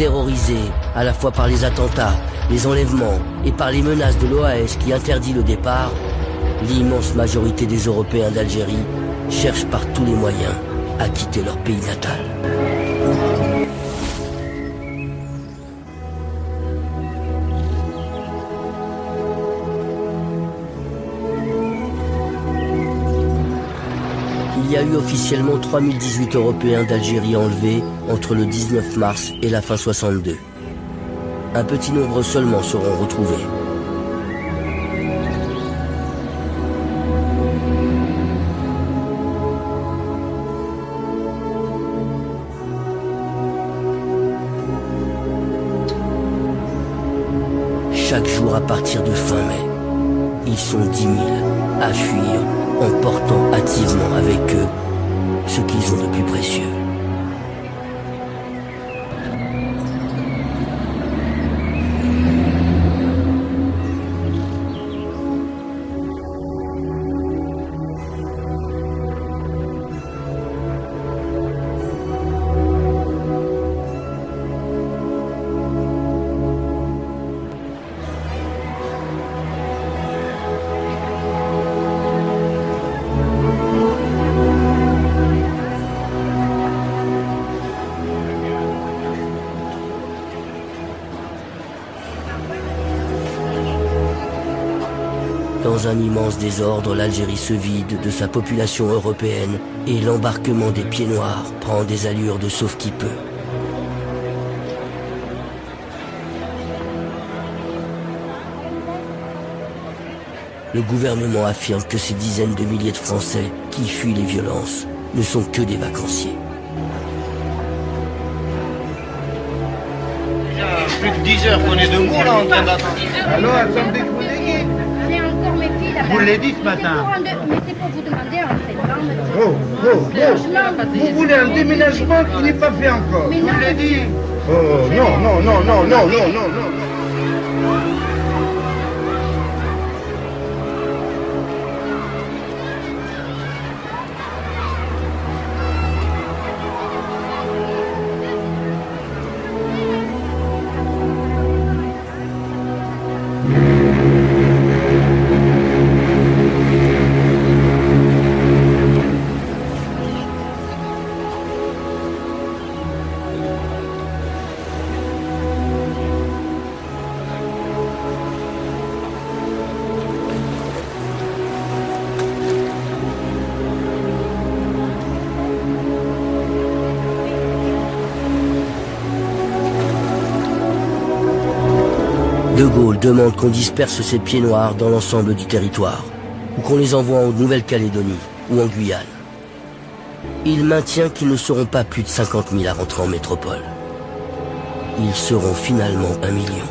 Terrorisés à la fois par les attentats, les enlèvements et par les menaces de l'OAS qui interdit le départ, l'immense majorité des Européens d'Algérie cherchent par tous les moyens à quitter leur pays natal. Il y a eu officiellement 3018 Européens d'Algérie enlevés entre le 19 mars et la fin 62. Un petit nombre seulement seront retrouvés. Chaque jour à partir de fin mai, ils sont 10 000 à fuir en portant hâtivement avec eux ce qu'ils ont de plus précieux. Dans un immense désordre, l'Algérie se vide de sa population européenne et l'embarquement des pieds noirs prend des allures de sauve qui peut. Le gouvernement affirme que ces dizaines de milliers de Français qui fuient les violences ne sont que des vacanciers. Il y a plus de 10 heures qu'on est debout là en train d'attendre. Alors, attendez que vous ayez. J'ai encore mes filles là-bas. Vous l'avez dit ce matin. Mais c'est pour vous demander un renseignement. Vous voulez un déménagement qui n'est pas fait encore. Mais Je non, vous l'ai dit. monsieur. Oh, non. De Gaulle demande qu'on disperse ces pieds noirs dans l'ensemble du territoire, ou qu'on les envoie en Nouvelle-Calédonie ou en Guyane. Il maintient qu'ils ne seront pas plus de 50 000 à rentrer en métropole. Ils seront finalement 1 million.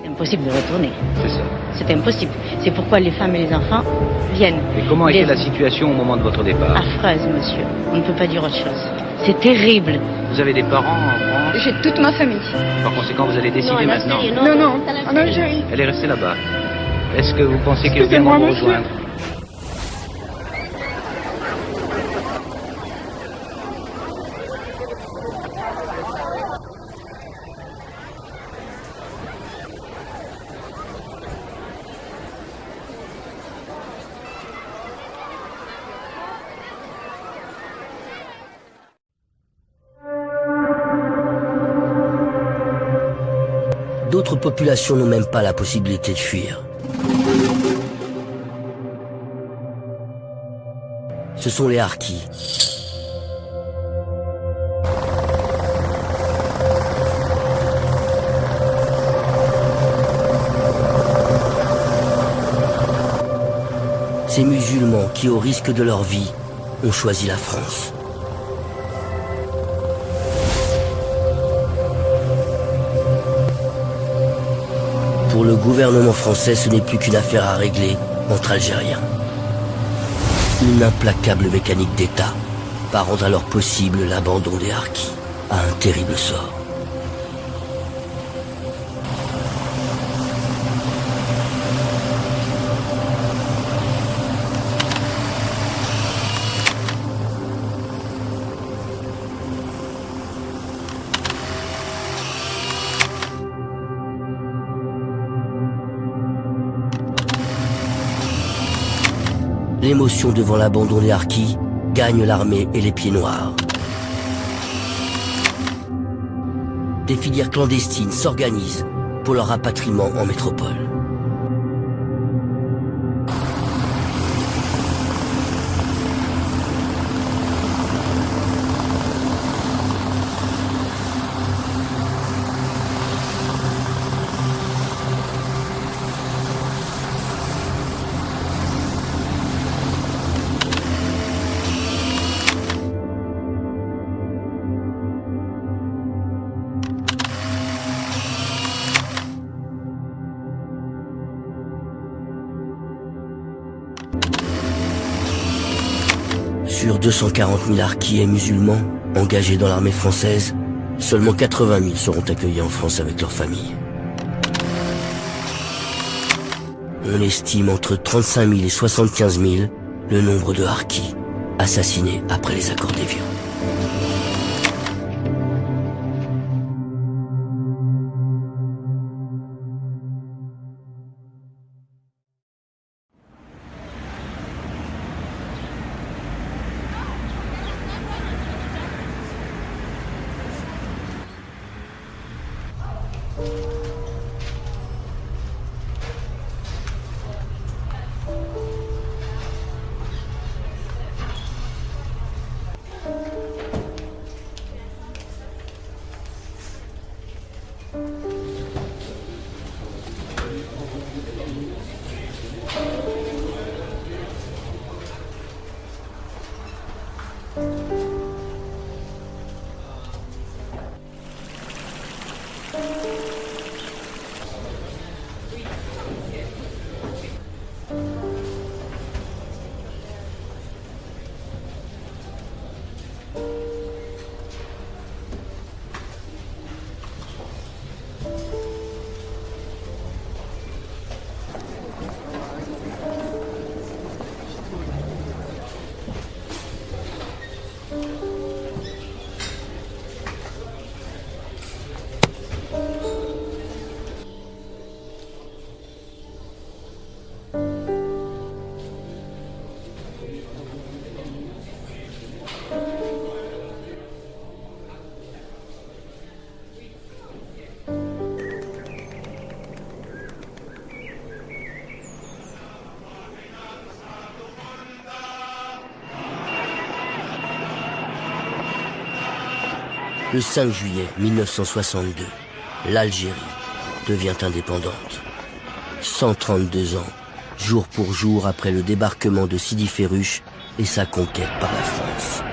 C'est impossible de retourner. C'est ça. C'est impossible. C'est pourquoi les femmes et les enfants viennent. Et comment était la situation au moment de votre départ? Affreuse, monsieur. On ne peut pas dire autre chose. C'est terrible. Vous avez des parents en France? J'ai toute ma famille. Par conséquent, vous allez décider maintenant. Non, en Algérie. Elle est restée là-bas. Est-ce que vous pensez qu'elle viendra vous rejoindre? D'autres populations n'ont même pas la possibilité de fuir. Ce sont les Harkis. Ces musulmans qui, au risque de leur vie, ont choisi la France. Pour le gouvernement français, ce n'est plus qu'une affaire à régler entre Algériens. Une implacable mécanique d'État va rendre alors possible l'abandon des Harkis à un terrible sort. l'émotion devant l'abandon des Harkis gagne l'armée et les Pieds Noirs. Des filières clandestines s'organisent pour leur rapatriement en métropole. Sur 240 000 Harkis et musulmans engagés dans l'armée française, seulement 80 000 seront accueillis en France avec leurs familles. On estime entre 35 000 et 75 000 le nombre de Harkis assassinés après les accords d'Évian. Le 5 juillet 1962, l'Algérie devient indépendante. 132 ans, jour pour jour après le débarquement de Sidi Ferruch et sa conquête par la France.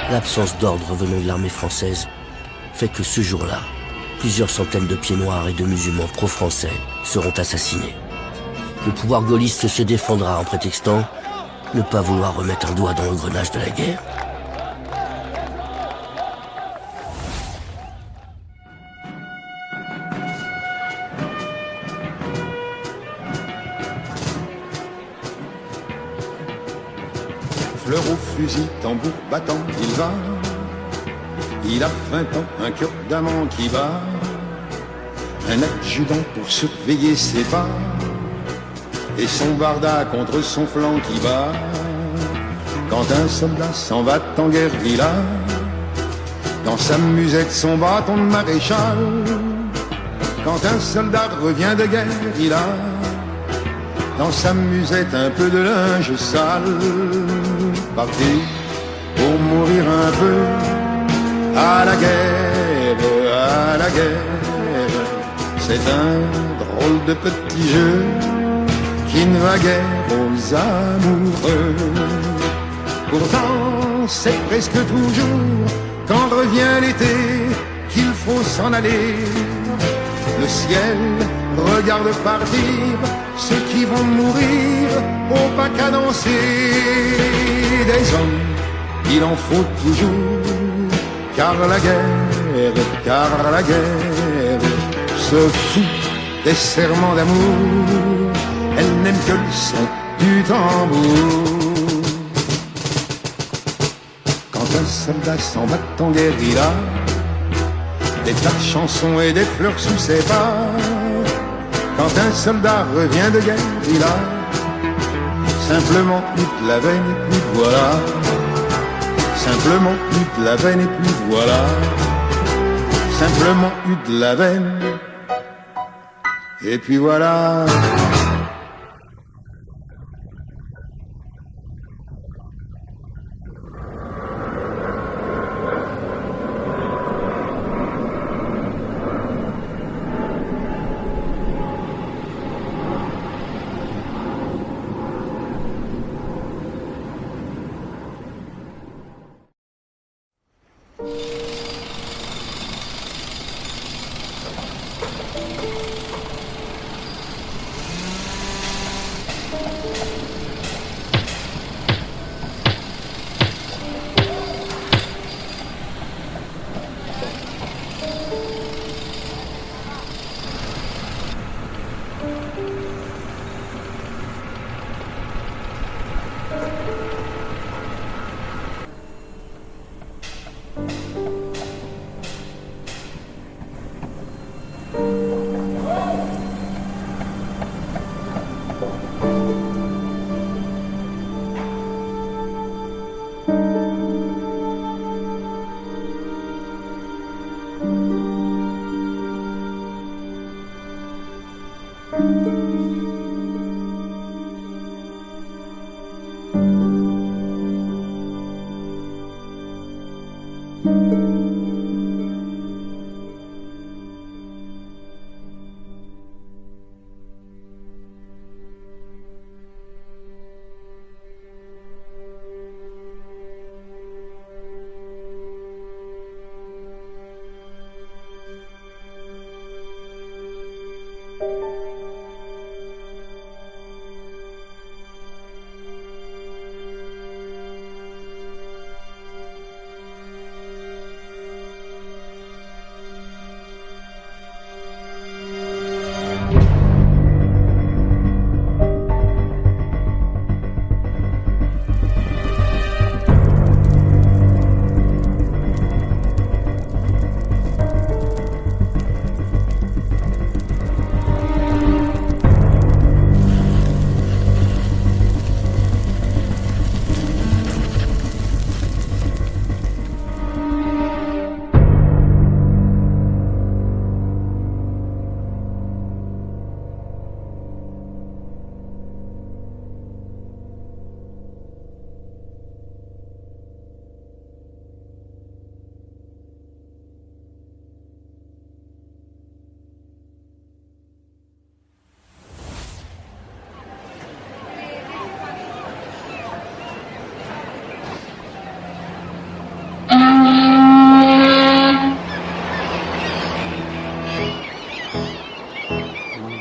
L'absence d'ordre venant de l'armée française fait que ce jour-là, plusieurs centaines de Pieds Noirs et de musulmans pro-français seront assassinés. Le pouvoir gaulliste se défendra en prétextant ne pas vouloir remettre un doigt dans l'engrenage de la guerre. Fleur au fusil, tambour battant, il va. Il a 20 ans, un cœur d'amant qui bat. Un adjudant pour surveiller ses pas. Et son barda contre son flanc qui bat. Quand un soldat s'en va en guérilla, dans sa musette son bâton de maréchal. Quand un soldat revient de guerre, il a dans sa musette un peu de linge sale. Parti pour mourir un peu à la guerre, à la guerre. C'est un drôle de petit jeu qui ne va guère aux amoureux. Pourtant c'est presque toujours quand revient l'été qu'il faut s'en aller. Le ciel regarde partir ceux qui vont mourir au pas cadencé. Des hommes, il en faut toujours, car la guerre se fout des serments d'amour, elle n'aime que le son du tambour. Quand un soldat s'en va en guérilla, des tas de chansons et des fleurs sous ses pas. Quand un soldat revient de guerre, il a simplement toute la veine et puis voilà. Simplement toute la veine et puis voilà. Simplement toute la veine et puis voilà.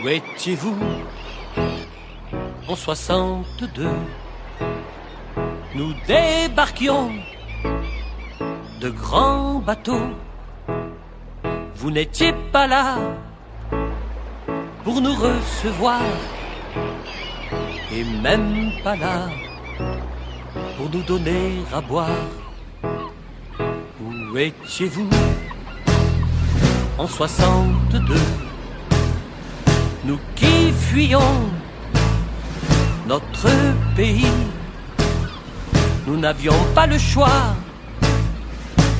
Où étiez-vous en 62? Nous débarquions de grands bateaux. Vous n'étiez pas là pour nous recevoir, et même pas là pour nous donner à boire. Où étiez-vous en 62? Nous qui fuyions notre pays, nous n'avions pas le choix,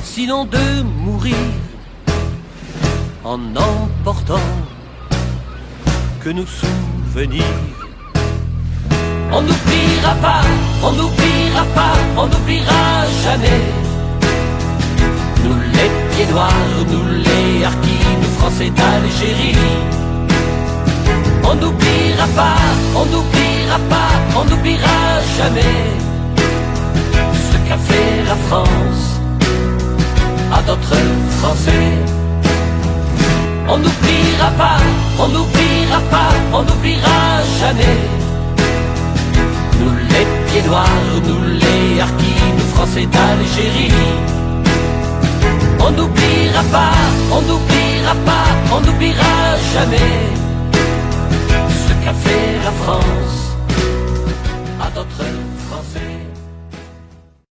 sinon de mourir, en emportant que nos souvenirs. On n'oubliera pas, on n'oubliera pas, on n'oubliera jamais. Nous les pieds noirs, nous les harkis, nous Français d'Algérie. On n'oubliera pas, on n'oubliera pas, on n'oubliera jamais ce qu'a fait la France à d'autres Français. On n'oubliera pas, on n'oubliera pas, on n'oubliera jamais. Nous les pieds noirs, nous les harkis, nous Français d'Algérie. On n'oubliera pas, on n'oubliera pas, on n'oubliera